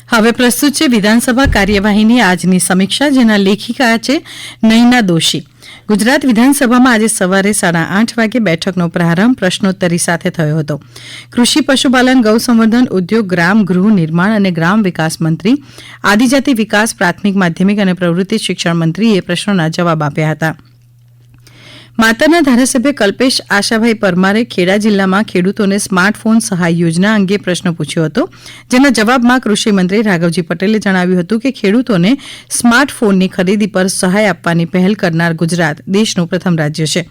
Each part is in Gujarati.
હવે પ્રસ્તુત છે વિધાનસભા કાર્યવાહીની આજની સમીક્ષા, જેના લેખિકા છે નયના દોશી. ગુજરાત વિધાનસભામાં આજે સવારે 8:30 વાગે બેઠકનો પ્રારંભ પ્રશ્નોત્તરી સાથે થયો હતો. કૃષિ, પશુપાલન, ગૌસંવર્ધન, ઉદ્યોગ, ગ્રામ, ગૃહ નિર્માણ અને ગ્રામ વિકાસ મંત્રી, આદિજાતિ વિકાસ, પ્રાથમિક, માધ્યમિક અને પ્રવૃત્તિ શિક્ષણ મંત્રીએ પ્રશ્નોના જવાબ આપ્યા હતા. માતરના ધારાસભ્ય કલ્પેશ આશાભાઈ પરમારે ખેડા જિલ્લામાં ખેડૂતોને સ્માર્ટફોન સહાય યોજના અંગે પ્રશ્ન પૂછ્યો હતો, જેના જવાબમાં કૃષિમંત્રી રાઘવજી પટેલે જણાવ્યું હતું કે ખેડૂતોને સ્માર્ટફોનની ખરીદી પર સહાય આપવાની પહેલ કરનાર ગુજરાત દેશનું પ્રથમ રાજ્ય છે.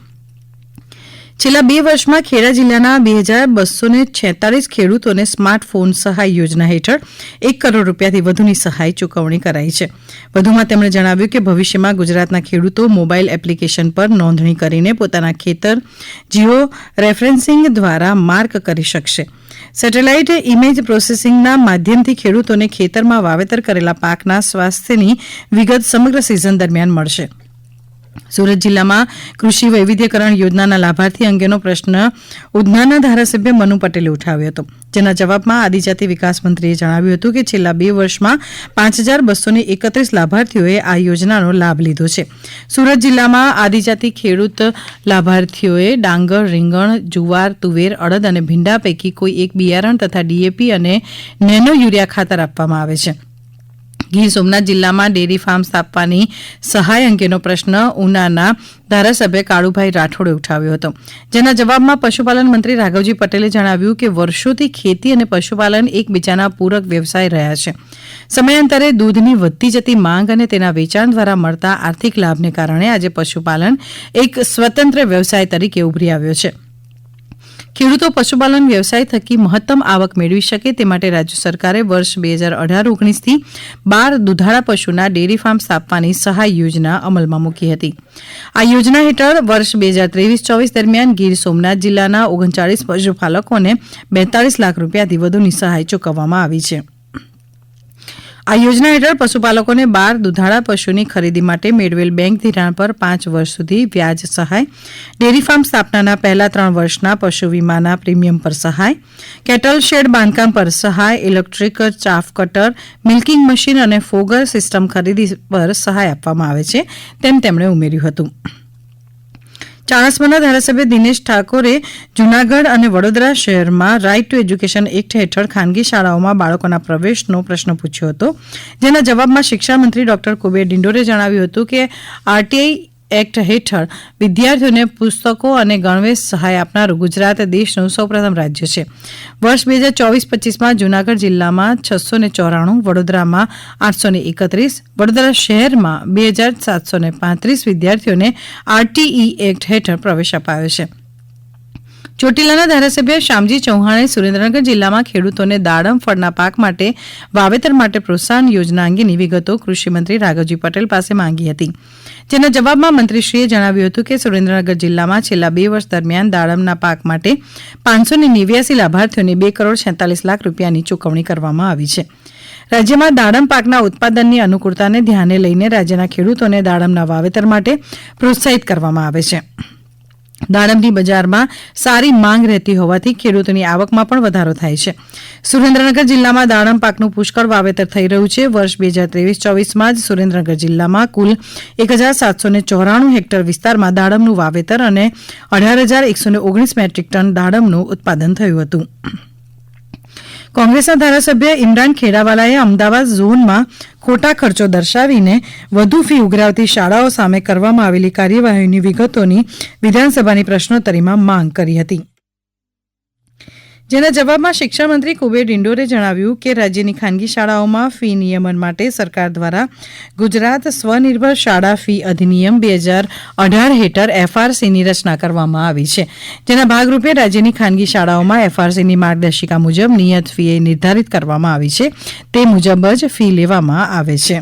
છેલ્લા 2 વર્ષમાં ખેડા જિલ્લાના 2246 ખેડૂતોને સ્માર્ટફોન સહાય યોજના હેઠળ 1 કરોડ રૂપિયાથી વધુની સહાય ચૂકવણી કરાઈ છે. વધુમાં તેમણે જણાવ્યું કે ભવિષ્યમાં ગુજરાતના ખેડૂતો મોબાઈલ એપ્લિકેશન પર નોંધણી કરીને પોતાના ખેતર જીઓ રેફરન્સિંગ દ્વારા માર્ક કરી શકશે. સેટેલાઇટ ઇમેજ પ્રોસેસિંગના માધ્યમથી ખેડૂતોને ખેતરમાં વાવેતર કરેલા પાકના સ્વાસ્થ્યની વિગત સમગ્ર સિઝન દરમિયાન મળશે. સુરત જિલ્લામાં કૃષિ વૈવિધ્યકરણ યોજનાના લાભાર્થી અંગેનો પ્રશ્ન ઉધનાના ધારાસભ્ય મનુ પટેલે ઉઠાવ્યો હતો, જેના જવાબમાં આદિજાતિ વિકાસ મંત્રીએ જણાવ્યું હતું કે છેલ્લા 2 વર્ષમાં 5231 લાભાર્થીઓએ આ યોજનાનો લાભ લીધો છે. સુરત જિલ્લામાં આદિજાતિ ખેડૂત લાભાર્થીઓએ ડાંગર, રીંગણ, જુવાર, તુવેર, અડદ અને ભીંડા પૈકી કોઈ એક બિયારણ તથા ડીએપી અને નેનો યુરિયા ખાતર આપવામાં આવે છે. ગીર સોમનાથ જિલ્લામાં ડેરી ફાર્મ સ્થાપવાની સહાય અંગેનો પ્રશ્ન ઉનાના ધારાસભ્ય કાળુભાઈ રાઠોડે ઉઠાવ્યો હતો, જેના જવાબમાં પશુપાલન મંત્રી રાઘવજી પટેલે જણાવ્યું કે વર્ષોથી ખેતી અને પશુપાલન એકબીજાના પૂરક વ્યવસાય રહ્યા છે. સમયાંતરે દૂધની વધતી જતી માંગ અને તેના વેચાણ દ્વારા મળતા આર્થિક લાભને કારણે આજે પશુપાલન એક સ્વતંત્ર વ્યવસાય તરીકે ઉભરી આવ્યો છે. ખેડૂતો પશુપાલન વ્યવસાય થકી મહત્તમ આવક મેળવી શકે તે માટે રાજ્ય સરકારે વર્ષ 2018-19થી 12 દુધાળા પશુના ડેરી ફાર્મ સ્થાપવાની સહાય યોજના અમલમાં મૂકી હતી. આ યોજના હેઠળ વર્ષ 2023-24 દરમિયાન ગીર સોમનાથ જિલ્લાના 39 પશુપાલકોને 42 લાખ રૂપિયાથી વધુની સહાય ચૂકવવામાં આવી છે. આ યોજના હેઠળ પશુપાલકોને 12 દુધાળા પશુની ખરીદી માટે મેળવેલ બેંક ધિરાણ પર 5 વર્ષ સુધી વ્યાજ સહાય, ડેરી ફાર્મ સ્થાપનાના પહેલા 3 વર્ષના પશુ વીમાના પ્રીમિયમ પર સહાય, કેટલ શેડ બાંધકામ પર સહાય, electric chaff cutter, milking machine અને ફોગર સિસ્ટમ ખરીદી પર સહાય આપવામાં આવે છે, તેમ તેમણે ઉમેર્યું હતું. ચાણસ્માના ધારાસભ્ય દિનેશ ઠાકોરે જૂનાગઢ અને વડોદરા શહેરમાં રાઇટ ટુ એજ્યુકેશન એક્ટ હેઠળ ખાનગી શાળાઓમાં બાળકોના પ્રવેશનો પ્રશ્ન પૂછ્યો હતો, જેના જવાબમાં શિક્ષણ મંત્રી ડોક્ટર કુબેર ડિંડોરે જણાવ્યું હતું કે આરટીઆઈ એક્ટ હેઠળ વિદ્યાર્થીઓને પુસ્તકો અને ગણવેશ સહાય આપનારું ગુજરાત દેશનું સૌપ્રથમ રાજ્ય છે. વર્ષ 2024-25માં જૂનાગઢ જિલ્લામાં 694, વડોદરામાં 831, વડોદરા શહેરમાં 2735 વિદ્યાર્થીઓને આરટીઈ એક્ટ હેઠળ પ્રવેશ અપાયો છે. ચોટીલાના ધારાસભ્ય શ્યામજી ચૌહાણે સુરેન્દ્રનગર જિલ્લામાં ખેડૂતોને દાડમ ફળના પાક માટે વાવેતર માટે પ્રોત્સાહન યોજના અંગેની વિગતો કૃષિમંત્રી રાઘવજી પટેલ પાસે માંગી હતી, જેના જવાબમાં મંત્રીશ્રીએ જણાવ્યું હતું કે સુરેન્દ્રનગર જિલ્લામાં છેલ્લા 2 વર્ષ દરમિયાન દાડમના પાક માટે 589 લાભાર્થીઓને 2,46 લાખ રૂપિયાની ચૂકવણી કરવામાં આવી છે. રાજ્યમાં દાડમ પાકના ઉત્પાદનની અનુકૂળતાને ધ્યાને લઈને રાજ્યના ખેડૂતોને દાડમના વાવેતર માટે પ્રોત્સાહિત કરવામાં આવે છે. દાડમની બજારમાં સારી માંગ રહેતી હોવાથી ખેડૂતોની આવકમાં પણ વધારો થાય છે. સુરેન્દ્રનગર જિલ્લામાં દાડમ પાકનું પુષ્કળ વાવેતર થઈ રહ્યું છે. વર્ષ 2023-24માં જ સુરેન્દ્રનગર જિલ્લામાં કુલ 1794 હેક્ટર વિસ્તારમાં દાડમનું વાવેતર અને 18,119 મેટ્રિક ટન દાડમનું ઉત્પાદન થયું હતું. કોંગ્રેસના ધારાસભ્ય ઇમરાન ખેડાવાલાએ અમદાવાદ ઝોનમાં ખોટા ખર્ચો દર્શાવીને વધુ ફી ઉઘરાવતી શાળાઓ સામે કરવામાં આવેલી કાર્યવાહીની વિગતોની વિધાનસભાની પ્રશ્નોત્તરીમાં માંગ કરી હતી, જેના જવાબમાં શિક્ષણ મંત્રી કુબેર ડિંડોરે જણાવ્યું કે રાજ્યની ખાનગી શાળાઓમાં ફી નિયમન માટે સરકાર દ્વારા ગુજરાત સ્વનિર્ભર શાળા ફી અધિનિયમ 2018 હેઠળ એફઆરસીની રચના કરવામાં આવી છે, જેના ભાગરૂપે રાજ્યની ખાનગી શાળાઓમાં એફઆરસીની માર્ગદર્શિકા મુજબ નિયત ફી નિર્ધારિત કરવામાં આવી છે, તે મુજબ જ ફી લેવામાં આવે છે.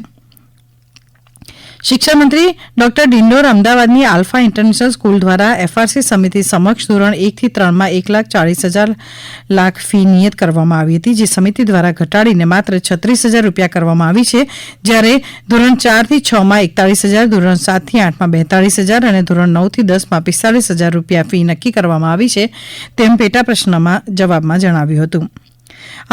શિક્ષણ મંત્રી ડોક્ટર ડિંડોર અમદાવાદની આલ્ફા ઇન્ટરનેશનલ સ્કૂલ દ્વારા એફઆરસી સમિતિ સમક્ષ ધોરણ 1 થી 3માં 1,40,000 લાખ ફી નિયત કરવામાં આવી હતી, જે સમિતિ દ્વારા ઘટાડીને માત્ર 36,000 રૂપિયા કરવામાં આવી છે, જ્યારે ધોરણ 4 થી 6માં 41,000, ધોરણ 7 થી 8માં 42,000 અને ધોરણ 9 થી 10માં 45,000 રૂપિયા ફી નક્કી કરવામાં આવી છે, તેમ પેટા પ્રશ્નમાં જવાબમાં જણાવ્યું હતું.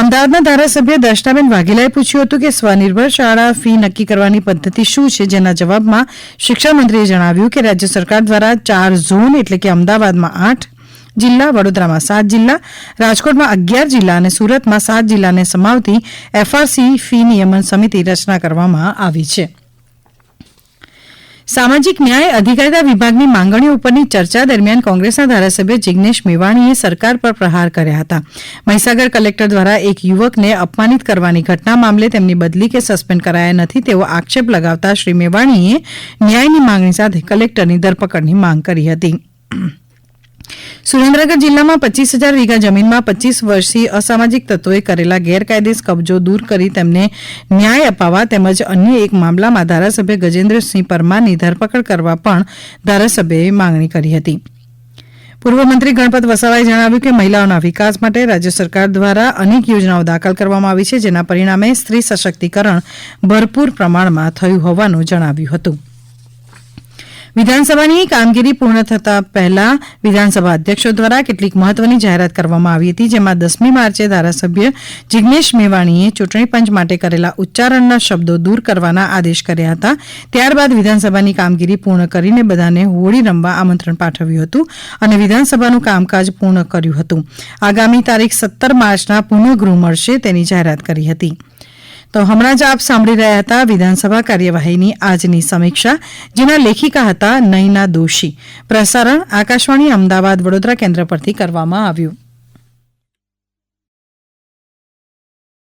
અમદાવાદના ધારાસભ્ય દર્શનાબેન વાઘેલાએ પૂછ્યું હતું કે સ્વનિર્ભર શાળા ફી નક્કી કરવાની પદ્ધતિ શું છે, જેના જવાબમાં શિક્ષણમંત્રીએ જણાવ્યું કે રાજ્ય સરકાર દ્વારા 4 ઝોન એટલે કે અમદાવાદમાં 8 જિલ્લા, વડોદરામાં 7 જિલ્લા, રાજકોટમાં 11 જિલ્લા અને સુરતમાં 7 જિલ્લાને સમાવતી FRC ફી નિયમન સમિતિ રચના કરવામાં આવી છે. સામાજિક ન્યાય અધિકારીતા વિભાગની માંગણીઓ ઉપરની ચર્ચા દરમિયાન કોંગ્રેસના ધારાસભ્ય જિગ્નેશ મેવાણીએ સરકાર પર પ્રહાર કર્યા હતા. મહીસાગર કલેક્ટર દ્વારા એક યુવકને અપમાનિત કરવાની ઘટના મામલે તેમની બદલી કે સસ્પેન્ડ કરાયા નથી તેવો આક્ષેપ લગાવતા શ્રી મેવાણીએ ન્યાયની માંગણી સાથે કલેક્ટરની ધરપકડની માંગ કરી હતી. સુરેન્દ્રનગર જિલ્લામાં 25,000 વીઘા જમીનમાં 25 વર્ષીય અસામાજિક તત્વોએ કરેલા ગેરકાયદેસર કબજો દૂર કરી તેમને ન્યાય અપાવવા તેમજ અન્ય એક મામલામાં ધારાસભ્ય ગજેન્દ્રસિંહ પરમારની ધરપકડ કરવા પણ ધારાસભ્યએ માંગણી કરી હતી. પૂર્વ મંત્રી ગણપત વસાવાએ જણાવ્યું કે મહિલાઓના વિકાસ માટે રાજ્ય સરકાર દ્વારા અનેક યોજનાઓ દાખલ કરવામાં આવી છે, જેના પરિણામે સ્ત્રી સશક્તિકરણ ભરપૂર પ્રમાણમાં થયું હોવાનું જણાવ્યું હતું. વિધાનસભાની કામગીરી પૂર્ણ થતા પહેલા વિધાનસભા અધ્યક્ષો દ્વારા કેટલીક મહત્વની જાહેરાત કરવામાં આવી હતી, જેમાં 10મી માર્ચે ધારાસભ્ય જિગ્નેશ મેવાણીએ ચૂંટણી પંચ માટે કરેલા ઉચ્ચારણના શબ્દો દૂર કરવાના આદેશ કર્યા હતા. ત્યારબાદ વિધાનસભાની કામગીરી પૂર્ણ કરીને બધાને હોળી રમવા આમંત્રણ પાઠવ્યું હતું અને વિધાનસભાનું કામકાજ પૂર્ણ કર્યું હતું. આગામી તારીખ 17 માર્ચના પુનઃ ગૃહ મળશે તેની જાહેરાત કરી હતી. તો હમણાં જ આપ સાંભળી રહ્યા હતા વિધાનસભા કાર્યવાહીની આજની સમીક્ષા, જેના લેખિકા હતા નયના દોશી. પ્રસારણ આકાશવાણી અમદાવાદ વડોદરા કેન્દ્ર પરથી કરવામાં આવ્યું.